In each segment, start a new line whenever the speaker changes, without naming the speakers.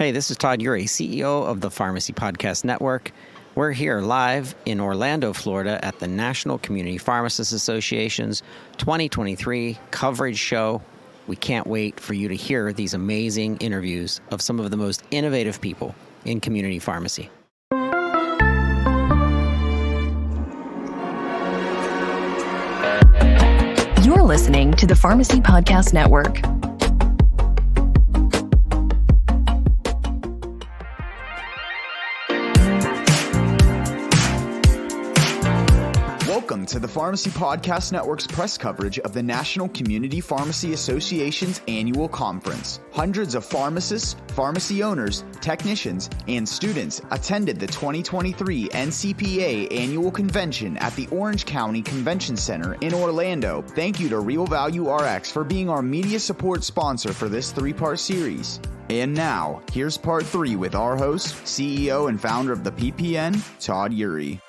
Hey, this is Todd Urey, CEO of the Pharmacy Podcast Network. We're here live in Orlando, Florida at the National Community Pharmacists Association's 2023 coverage show. We can't wait for you to hear these amazing interviews of some of the most innovative people in community pharmacy.
You're listening to the Pharmacy Podcast Network.
Welcome to the Pharmacy Podcast Network's press coverage of the National Community Pharmacy Association's annual conference. Hundreds of pharmacists, pharmacy owners, technicians, and students attended the 2023 NCPA annual convention at the Orange County Convention Center in Orlando. Thank you to RealValueRx for being our media support sponsor for this three-part series. And now, here's part 3 with our host, CEO and founder of the PPN, Todd Urey.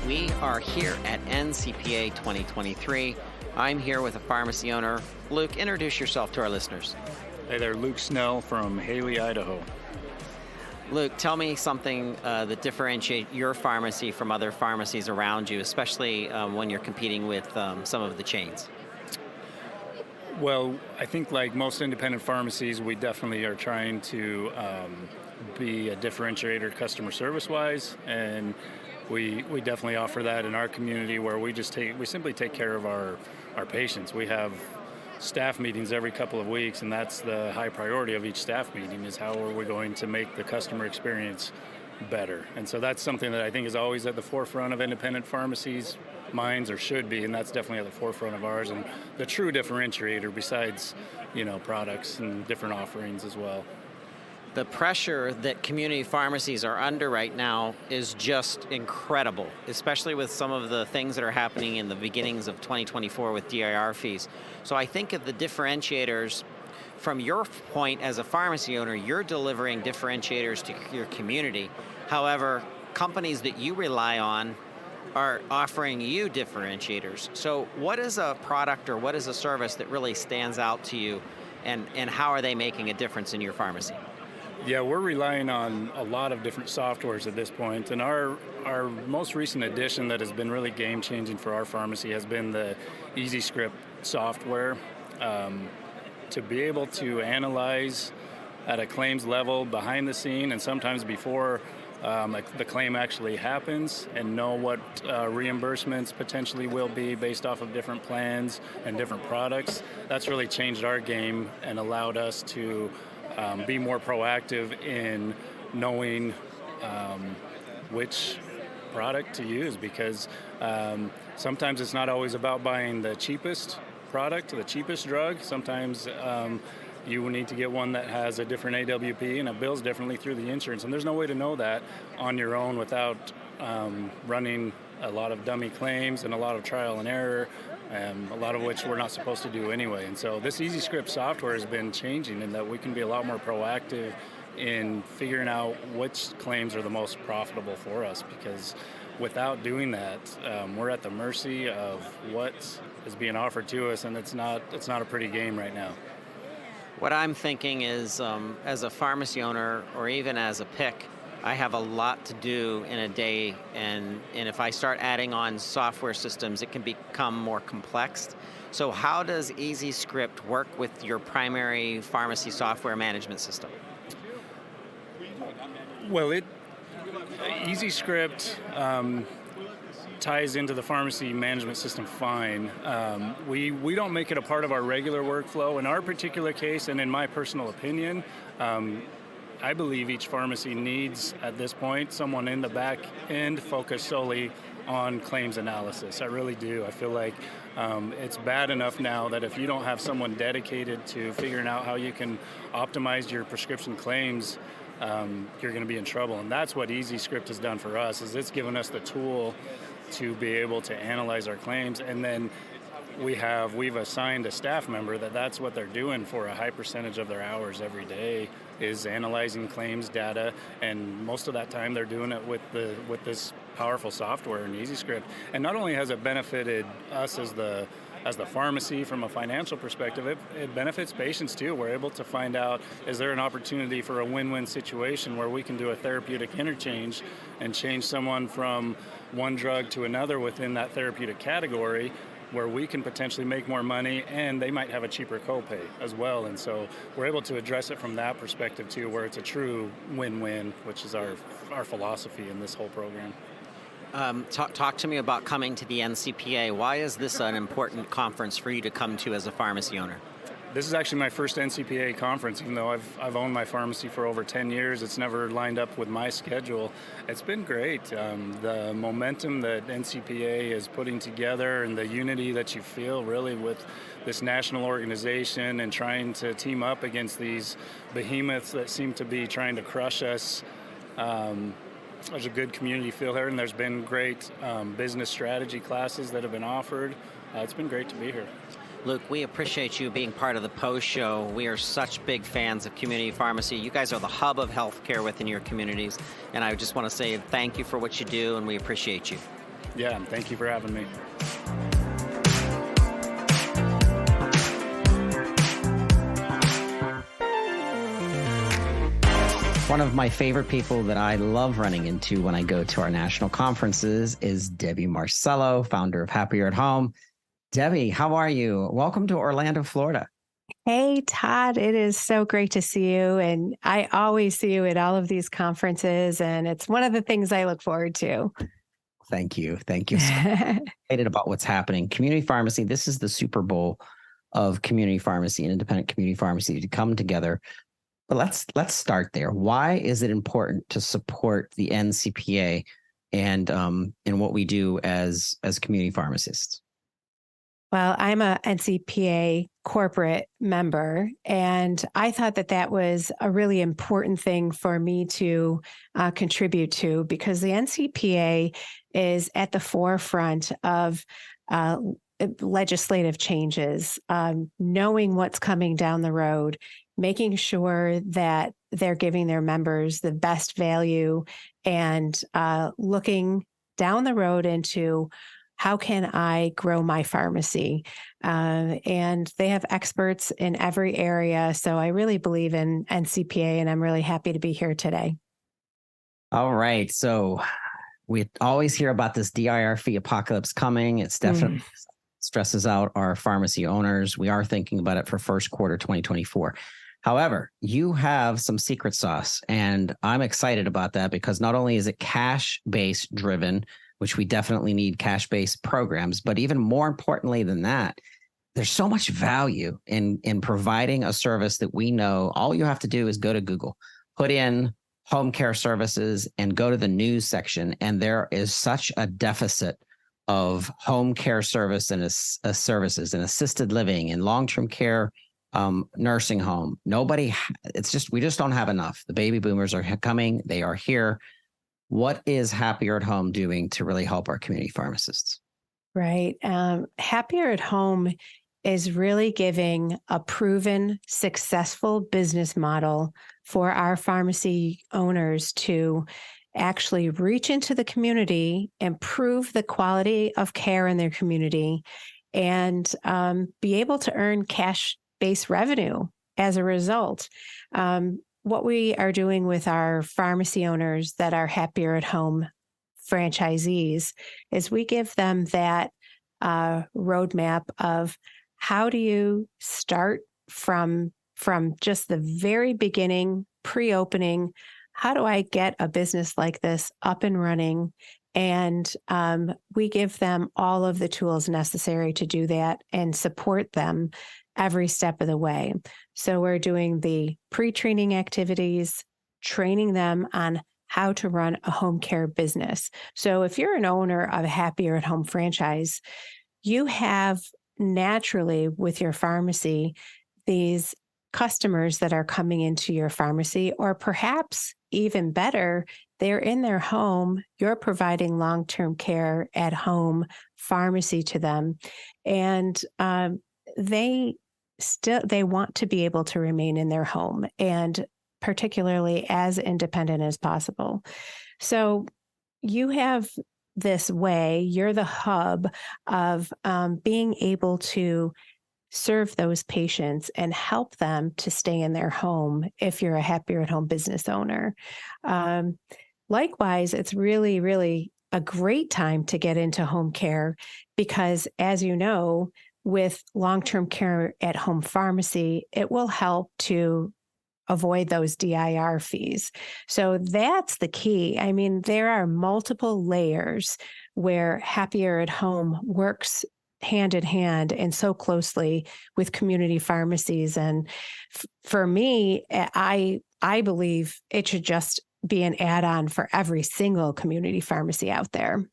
We are here at NCPA 2023. I'm here with a pharmacy owner. Luke, introduce yourself to our listeners.
Hey there, Luke Snell from Haley, Idaho.
Luke, tell me something that differentiates your pharmacy from other pharmacies around you, especially when you're competing with some of the chains.
Well, I think like most independent pharmacies, we definitely are trying to be a differentiator customer service-wise, and we definitely offer that in our community where we simply take care of our patients. We have staff meetings every couple of weeks, and that's the high priority of each staff meeting is how are we going to make the customer experience better. And so that's something that I think is always at the forefront of independent pharmacies' minds, or should be, and that's definitely at the forefront of ours, and the true differentiator besides, products and different offerings as well.
The pressure that community pharmacies are under right now is just incredible, especially with some of the things that are happening in the beginnings of 2024 with DIR fees. So I think of the differentiators from your point as a pharmacy owner, you're delivering differentiators to your community. However, companies that you rely on are offering you differentiators. So what is a product or what is a service that really stands out to you, and how are they making a difference in your pharmacy?
Yeah, we're relying on a lot of different softwares at this point, and our most recent addition that has been really game-changing for our pharmacy has been the EasyScript software. To be able to analyze at a claims level behind the scene and sometimes before the claim actually happens, and know what reimbursements potentially will be based off of different plans and different products, that's really changed our game and allowed us to be more proactive in knowing which product to use, because sometimes it's not always about buying the cheapest product, the cheapest drug. Sometimes you will need to get one that has a different AWP and it bills differently through the insurance, and there's no way to know that on your own without running a lot of dummy claims and a lot of trial and error, a lot of which we're not supposed to do anyway. And so this EasyScript software has been changing in that we can be a lot more proactive in figuring out which claims are the most profitable for us, because without doing that, we're at the mercy of what is being offered to us, and it's not a pretty game right now.
What I'm thinking is, as a pharmacy owner or even as a pick, I have a lot to do in a day, and if I start adding on software systems, it can become more complex. So how does EasyScript work with your primary pharmacy software management system?
Well, EasyScript ties into the pharmacy management system fine. We don't make it a part of our regular workflow. In our particular case, and in my personal opinion, I believe each pharmacy needs, at this point, someone in the back end focused solely on claims analysis. I really do. I feel like it's bad enough now that if you don't have someone dedicated to figuring out how you can optimize your prescription claims, you're going to be in trouble. And that's what EasyScript has done for us, is it's given us the tool to be able to analyze our claims, and then we've assigned a staff member that's what they're doing for a high percentage of their hours every day, is analyzing claims data, and most of that time they're doing it with this powerful software and EasyScript. And not only has it benefited us as the pharmacy from a financial perspective, it benefits patients too. We're able to find out, is there an opportunity for a win-win situation where we can do a therapeutic interchange and change someone from one drug to another within that therapeutic category, where we can potentially make more money and they might have a cheaper copay as well. And so we're able to address it from that perspective too, where it's a true win-win, which is our philosophy in this whole program.
Talk to me about coming to the NCPA. Why is this an important conference for you to come to as a pharmacy owner?
This is actually my first NCPA conference, even though I've owned my pharmacy for over 10 years. It's never lined up with my schedule. It's been great. The momentum that NCPA is putting together and the unity that you feel really with this national organization and trying to team up against these behemoths that seem to be trying to crush us. There's a good community feel here, and there's been great business strategy classes that have been offered. It's been great to be here.
Luke, we appreciate you being part of the post show. We are such big fans of community pharmacy. You guys are the hub of healthcare within your communities, and I just want to say thank you for what you do, and we appreciate you.
Yeah, and thank you for having me.
One of my favorite people that I love running into when I go to our national conferences is Debbie Marcello, founder of Happier at Home. Debbie, how are you? Welcome to Orlando, Florida.
Hey, Todd, it is so great to see you. And I always see you at all of these conferences, and it's one of the things I look forward to.
Thank you. Thank you. So excited about what's happening. Community pharmacy, this is the Super Bowl of community pharmacy and independent community pharmacy to come together. But let's start there. Why is it important to support the NCPA and in what we do as community pharmacists?
Well, I'm a NCPA corporate member, and I thought that was a really important thing for me to contribute to, because the NCPA is at the forefront of legislative changes, knowing what's coming down the road, making sure that they're giving their members the best value, and looking down the road into how can I grow my pharmacy? And they have experts in every area. So I really believe in NCPA, and I'm really happy to be here today.
All right. So we always hear about this DIR fee apocalypse coming. It's definitely stresses out our pharmacy owners. We are thinking about it for first quarter 2024. However, you have some secret sauce, and I'm excited about that because not only is it cash-based driven, which we definitely need cash-based programs, but even more importantly than that, there's so much value in providing a service that we know all you have to do is go to Google, put in home care services, and go to the news section, and there is such a deficit of home care service and services and assisted living and long-term care, nursing home. We just don't have enough. The baby boomers are coming. They are here. What is Happier at Home doing to really help our community pharmacists?
Right. Happier at Home is really giving a proven, successful business model for our pharmacy owners to actually reach into the community, improve the quality of care in their community, and be able to earn cash-based revenue as a result. What we are doing with our pharmacy owners that are Happier at Home franchisees is we give them that roadmap of how do you start from just the very beginning, pre-opening. How do I get a business like this up and running? And we give them all of the tools necessary to do that and support them every step of the way. So we're doing the pre-training activities, training them on how to run a home care business. So if you're an owner of a Happier at Home franchise, you have naturally with your pharmacy these customers that are coming into your pharmacy, or perhaps even better, they're in their home, you're providing long-term care at home pharmacy to them. And they want to be able to remain in their home, and particularly as independent as possible. So you have this way, you're the hub of being able to serve those patients and help them to stay in their home if you're a happier at home business owner. Likewise, it's really, really a great time to get into home care because, as you know, with long-term care at home pharmacy, it will help to avoid those DIR fees. So that's the key. I mean, there are multiple layers where happier at home works hand in hand and so closely with community pharmacies. And for me, I believe it should just be an add-on for every single community pharmacy out there.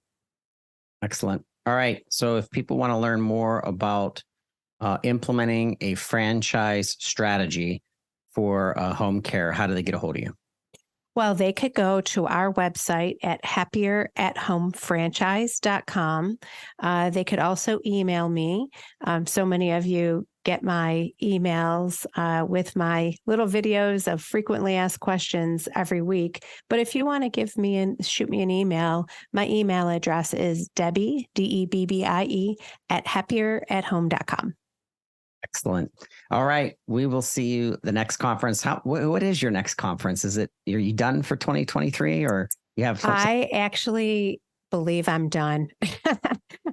Excellent. All right. So if people want to learn more about implementing a franchise strategy for home care, how do they get a hold of you?
Well, they could go to our website at happierAtHomeFranchise.com. They could also email me. So many of you get my emails with my little videos of frequently asked questions every week. But if you want to shoot me an email, my email address is Debbie, Debbie, at happierAtHome.com.
Excellent. All right. We will see you the next conference. What is your next conference? Are you done for 2023 or you have something?
I actually believe I'm done.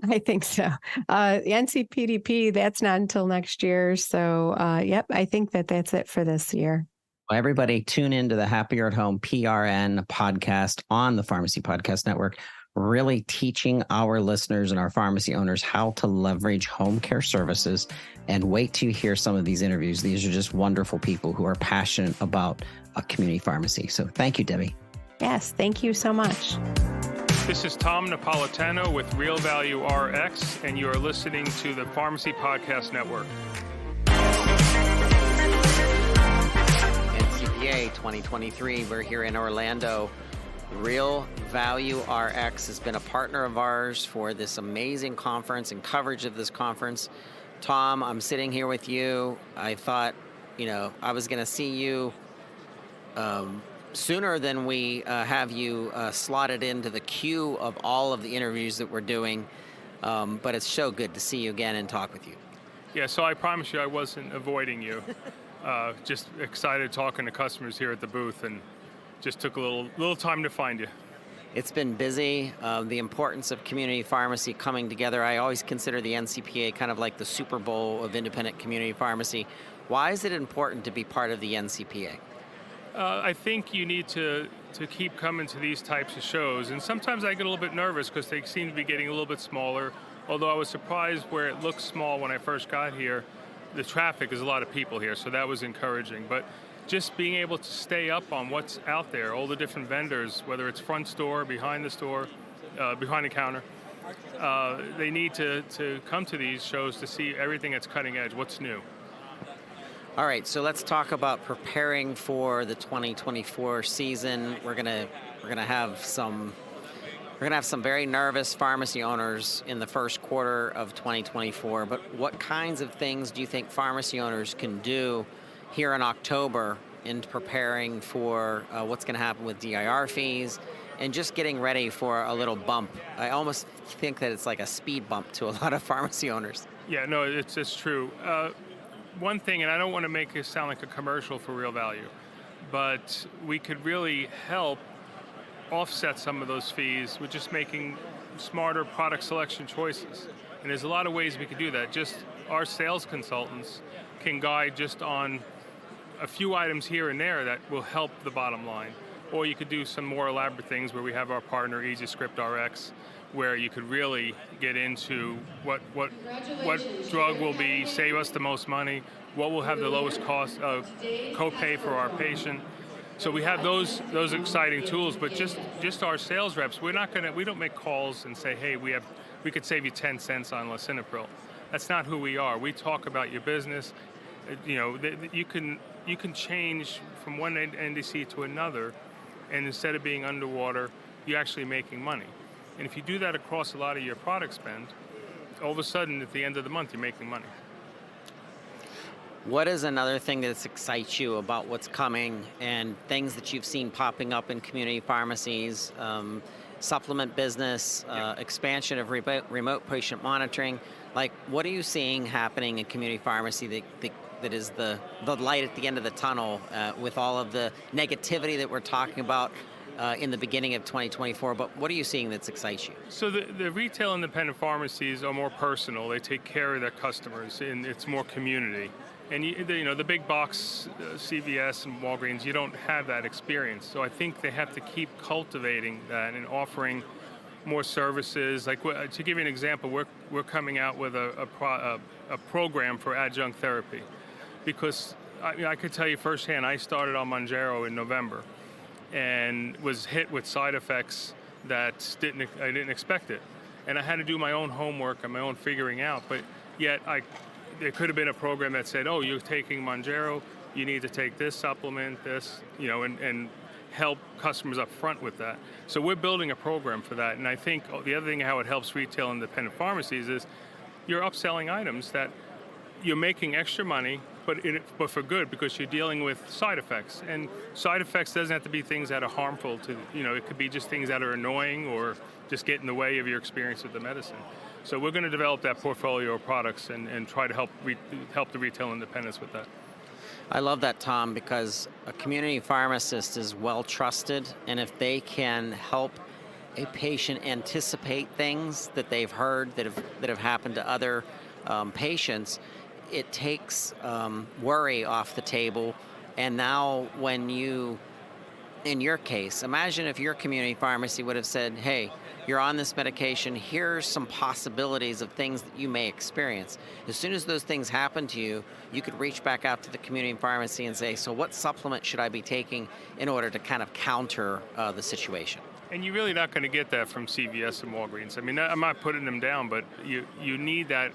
I think so. The NCPDP, that's not until next year. So, yep, I think that's it for this year.
Well, everybody tune into the Happier at Home PRN podcast on the Pharmacy Podcast Network, really teaching our listeners and our pharmacy owners how to leverage home care services. And wait till you hear some of these interviews. These are just wonderful people who are passionate about a community pharmacy. So thank you, Debbie.
Yes, thank you so much.
This is Tom Napolitano with RealValueRx, and you are listening to the Pharmacy Podcast Network.
NCPA 2023, we're here in Orlando. RealValueRx has been a partner of ours for this amazing conference and coverage of this conference. Tom, I'm sitting here with you. I thought, I was going to see you sooner than we have you slotted into the queue of all of the interviews that we're doing. But it's so good to see you again and talk with you.
Yeah, so I promise you I wasn't avoiding you. Just excited talking to customers here at the booth, and just took a little time to find you.
It's been busy. The importance of community pharmacy coming together. I always consider the NCPA kind of like the Super Bowl of independent community pharmacy. Why is it important to be part of the NCPA?
I think you need to keep coming to these types of shows. And sometimes I get a little bit nervous because they seem to be getting a little bit smaller. Although I was surprised where it looked small when I first got here. The traffic is a lot of people here, so that was encouraging. But just being able to stay up on what's out there, all the different vendors, whether it's front store, behind the store, behind the counter, they need to come to these shows to see everything that's cutting edge, what's new.
All right, so let's talk about preparing for the 2024 season. We're gonna have some very nervous pharmacy owners in the first quarter of 2024. But what kinds of things do you think pharmacy owners can do here in October in preparing for what's going to happen with DIR fees and just getting ready for a little bump? I almost think that it's like a speed bump to a lot of pharmacy owners.
Yeah, no, it's true. One thing, and I don't want to make it sound like a commercial for Real Value, but we could really help offset some of those fees with just making smarter product selection choices. And there's a lot of ways we could do that. Just our sales consultants can guide just on a few items here and there that will help the bottom line. Or you could do some more elaborate things where we have our partner EasyScriptRx, where you could really get into what drug will save us the most money, what will have the lowest cost of copay for our patient. So we have those exciting tools, but just our sales reps, we don't make calls and say, hey, we could save you 10 cents on lisinopril. That's not who we are. We talk about your business. You can change from one NDC to another, and instead of being underwater, you're actually making money. And if you do that across a lot of your product spend, all of a sudden at the end of the month, you're making money.
What is another thing that excites you about what's coming and things that you've seen popping up in community pharmacies? supplement business, expansion of remote patient monitoring. Like, what are you seeing happening in community pharmacy that is the light at the end of the tunnel with all of the negativity that we're talking about in the beginning of 2024, but what are you seeing that excites you?
So the retail independent pharmacies are more personal. They take care of their customers, and it's more community. And the big box CVS and Walgreens, you don't have that experience. So I think they have to keep cultivating that and offering more services. Like, to give you an example, we're coming out with a program for adjunct therapy, because I could tell you firsthand, I started on Mounjaro in November and was hit with side effects that I didn't expect it. And I had to do my own homework and my own figuring out, but yet there could have been a program that said, oh, you're taking Mounjaro, you need to take this supplement, and help customers up front with that. So we're building a program for that. And I think the other thing how it helps retail independent pharmacies is you're upselling items that you're making extra money, but for good, because you're dealing with side effects. And side effects doesn't have to be things that are harmful to, it could be just things that are annoying or just get in the way of your experience with the medicine. So we're going to develop that portfolio of products and try to help the retail independents with that.
I love that, Tom, because a community pharmacist is well trusted, and if they can help a patient anticipate things that they've heard that have happened to other patients, it takes worry off the table. And now when in your case, imagine if your community pharmacy would have said, hey, you're on this medication, here's some possibilities of things that you may experience. As soon as those things happen to you, you could reach back out to the community pharmacy and say, so what supplement should I be taking in order to kind of counter the situation?
And you're really not going to get that from CVS and Walgreens. I mean, I'm not putting them down, but you need that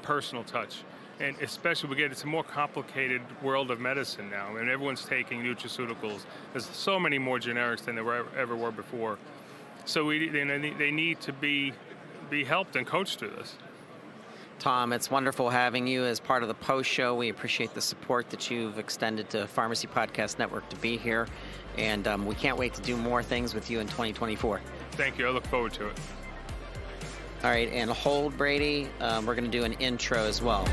personal touch. And especially, it's a more complicated world of medicine now, and everyone's taking nutraceuticals. There's so many more generics than there ever were before. So they need to be helped and coached through this.
Tom, it's wonderful having you as part of the post show. We appreciate the support that you've extended to Pharmacy Podcast Network to be here, and we can't wait to do more things with you in 2024.
Thank you. I look forward to it.
All right, and hold, Brady. We're going to do an intro as well.